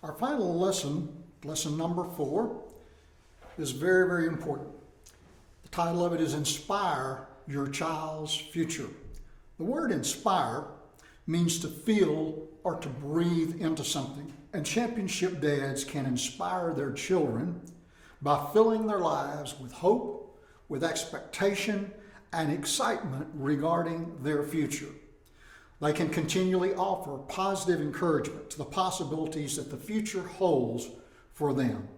Our final lesson, lesson number 4, is very, very important. The title of it is Inspire Your Child's Future. The word inspire means to feel or to breathe into something. And championship dads can inspire their children by filling their lives with hope, with expectation, and excitement regarding their future. They can continually offer positive encouragement to the possibilities that the future holds for them.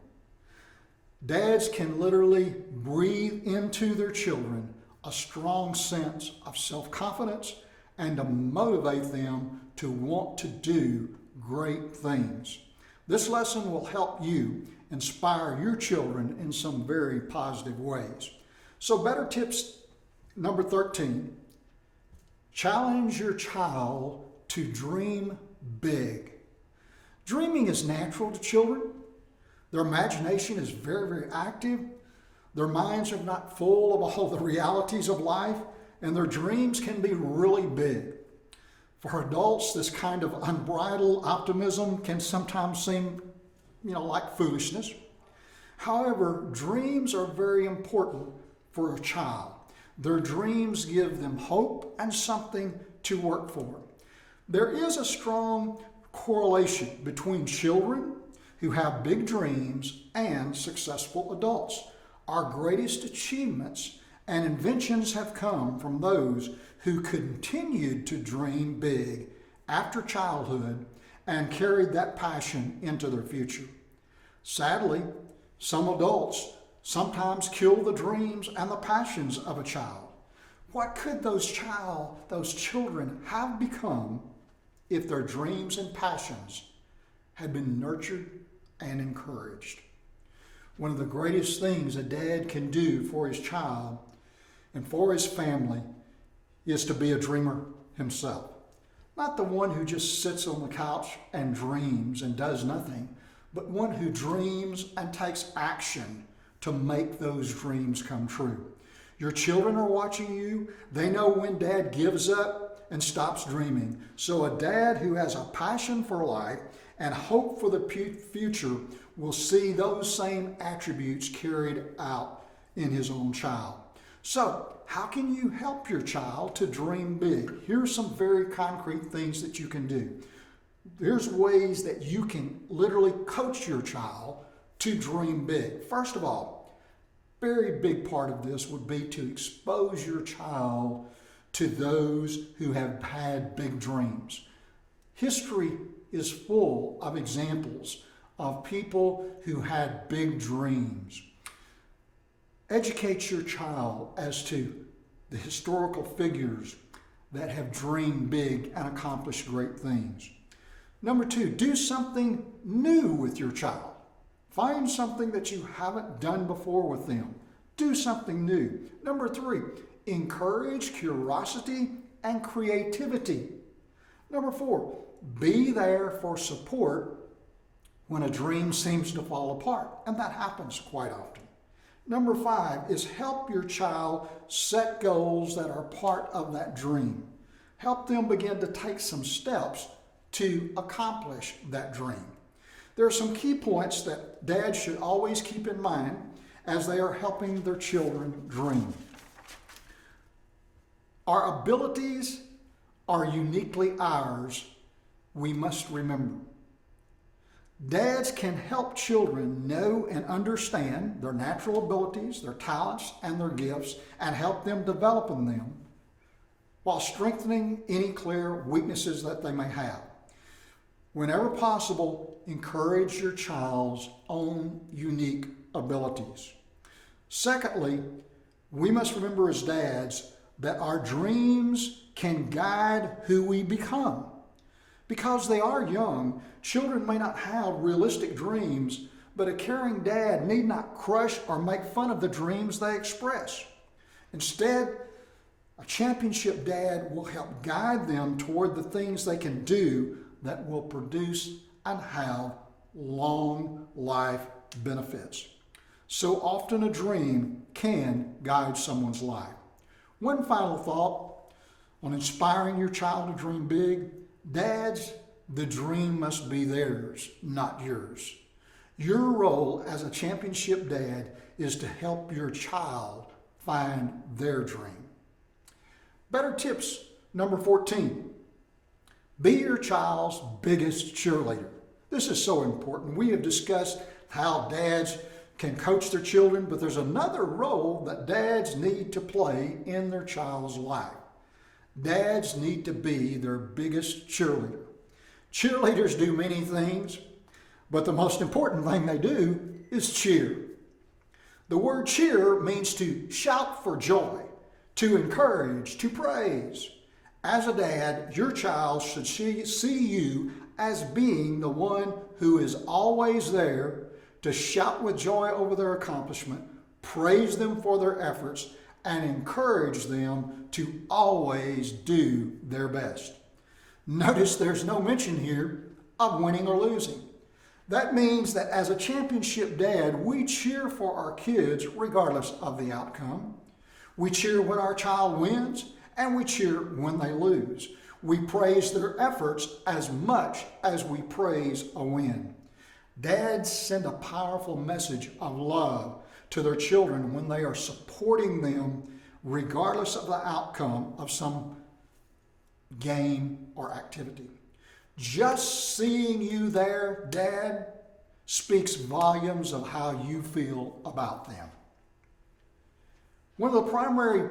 Dads can literally breathe into their children a strong sense of self-confidence and to motivate them to want to do great things. This lesson will help you inspire your children in some very positive ways. So better tips number 13. Challenge your child to dream big. Dreaming is natural to children. Their imagination is very, very active. Their minds are not full of all the realities of life, and their dreams can be really big. For adults, this kind of unbridled optimism can sometimes seem, like foolishness. However, dreams are very important for a child. Their dreams give them hope and something to work for. There is a strong correlation between children who have big dreams and successful adults. Our greatest achievements and inventions have come from those who continued to dream big after childhood and carried that passion into their future. Sadly, some adults sometimes kill the dreams and the passions of a child. What could those children have become if their dreams and passions had been nurtured and encouraged? One of the greatest things a dad can do for his child and for his family is to be a dreamer himself. Not the one who just sits on the couch and dreams and does nothing, but one who dreams and takes action to make those dreams come true. Your children are watching you. They know when dad gives up and stops dreaming. So a dad who has a passion for life and hope for the future will see those same attributes carried out in his own child. So, how can you help your child to dream big? Here's some very concrete things that you can do. There's ways that you can literally coach your child to dream big. First of all, very big part of this would be to expose your child to those who have had big dreams. History is full of examples of people who had big dreams. Educate your child as to the historical figures that have dreamed big and accomplished great things. Number 2, do something new with your child. Find something that you haven't done before with them. Do something new. Number 3, encourage curiosity and creativity. Number 4, be there for support when a dream seems to fall apart, and that happens quite often. Number 5 is help your child set goals that are part of that dream. Help them begin to take some steps to accomplish that dream. There are some key points that dads should always keep in mind as they are helping their children dream. Our abilities are uniquely ours, we must remember. Dads can help children know and understand their natural abilities, their talents, and their gifts, and help them develop in them while strengthening any clear weaknesses that they may have. Whenever possible, encourage your child's own unique abilities. Secondly, we must remember as dads that our dreams can guide who we become. Because they are young, children may not have realistic dreams, but a caring dad need not crush or make fun of the dreams they express. Instead, a championship dad will help guide them toward the things they can do that will produce and have long life benefits. So often a dream can guide someone's life. One final thought on inspiring your child to dream big. Dads the dream must be theirs, not yours. Your role as a championship dad is to help your child find their dream. Better tips number 14. Be your child's biggest cheerleader. This is so important. We have discussed how dads can coach their children, but there's another role that dads need to play in their child's life. Dads need to be their biggest cheerleader. Cheerleaders do many things, but the most important thing they do is cheer. The word cheer means to shout for joy, to encourage, to praise. As a dad, your child should see you as being the one who is always there to shout with joy over their accomplishment, praise them for their efforts, and encourage them to always do their best. Notice there's no mention here of winning or losing. That means that as a championship dad, we cheer for our kids regardless of the outcome. We cheer when our child wins, and we cheer when they lose. We praise their efforts as much as we praise a win. Dads send a powerful message of love to their children when they are supporting them regardless of the outcome of some game or activity. Just seeing you there, Dad, speaks volumes of how you feel about them. One of the primary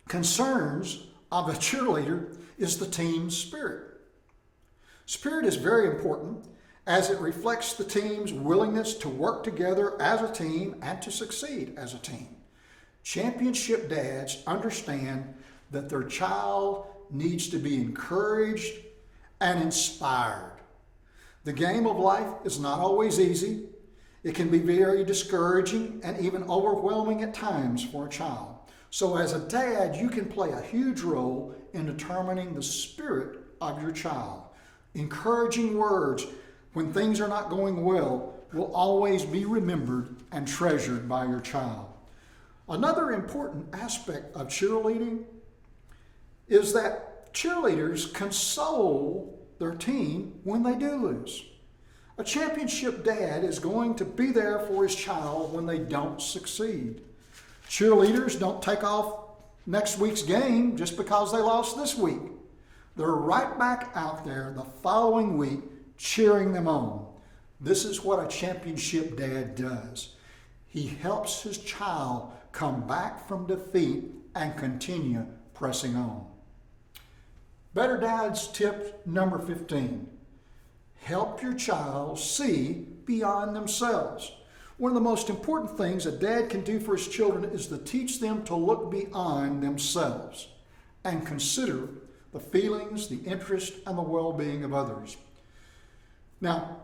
concerns of a cheerleader is the team spirit. Spirit is very important as it reflects the team's willingness to work together as a team and to succeed as a team. Championship dads understand that their child needs to be encouraged and inspired. The game of life is not always easy. It can be very discouraging and even overwhelming at times for a child. So as a dad, you can play a huge role in determining the spirit of your child. Encouraging words when things are not going well will always be remembered and treasured by your child. Another important aspect of cheerleading is that cheerleaders console their team when they do lose. A championship dad is going to be there for his child when they don't succeed. Cheerleaders don't take off next week's game just because they lost this week. They're right back out there the following week cheering them on. This is what a championship dad does. He helps his child come back from defeat and continue pressing on. Better Dads tip number 15. Help your child see beyond themselves. One of the most important things a dad can do for his children is to teach them to look beyond themselves and consider the feelings, the interest, and the well-being of others. Now,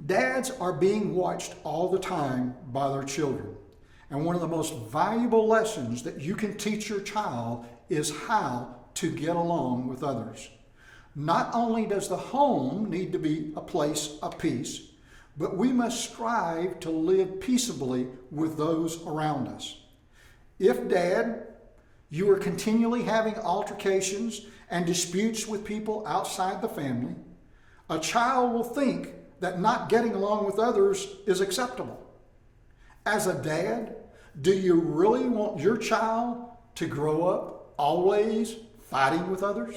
dads are being watched all the time by their children. And one of the most valuable lessons that you can teach your child is how to get along with others. Not only does the home need to be a place of peace, but we must strive to live peaceably with those around us. If, Dad, you are continually having altercations and disputes with people outside the family, a child will think that not getting along with others is acceptable. As a dad, do you really want your child to grow up always fighting with others?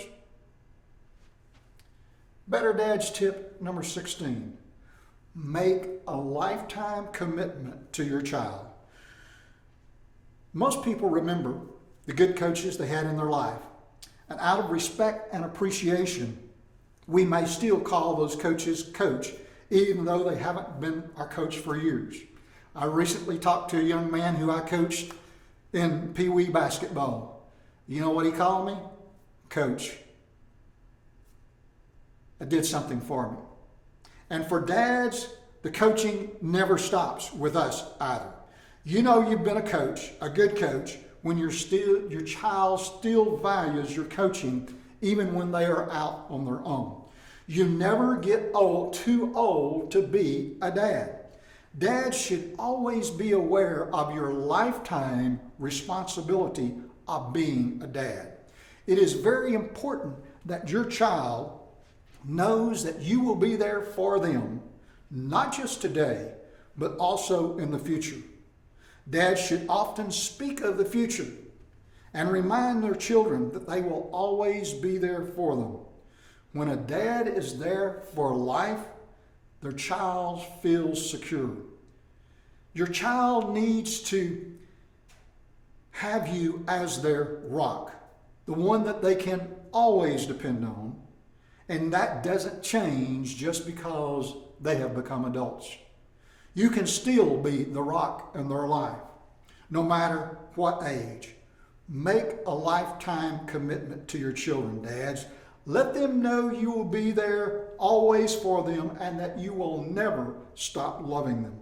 Better Dads tip number 16. Make a lifetime commitment to your child. Most people remember the good coaches they had in their life. And out of respect and appreciation, we may still call those coaches coach, even though they haven't been our coach for years. I recently talked to a young man who I coached in Pee Wee basketball. You know what he called me? Coach. It did something for me. And for dads, the coaching never stops with us either. You know you've been a coach, a good coach, when your child still values your coaching even when they are out on their own. You never get too old to be a dad. Dads should always be aware of your lifetime responsibility of being a dad. It is very important that your child knows that you will be there for them, not just today, but also in the future. Dads should often speak of the future and remind their children that they will always be there for them. When a dad is there for life, their child feels secure. Your child needs to have you as their rock, the one that they can always depend on, and that doesn't change just because they have become adults. You can still be the rock in their life, no matter what age. Make a lifetime commitment to your children, dads. Let them know you will be there always for them and that you will never stop loving them.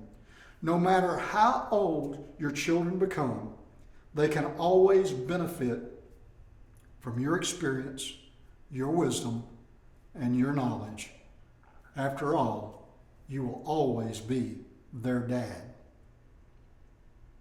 No matter how old your children become, they can always benefit from your experience, your wisdom, and your knowledge. After all, you will always be their dad.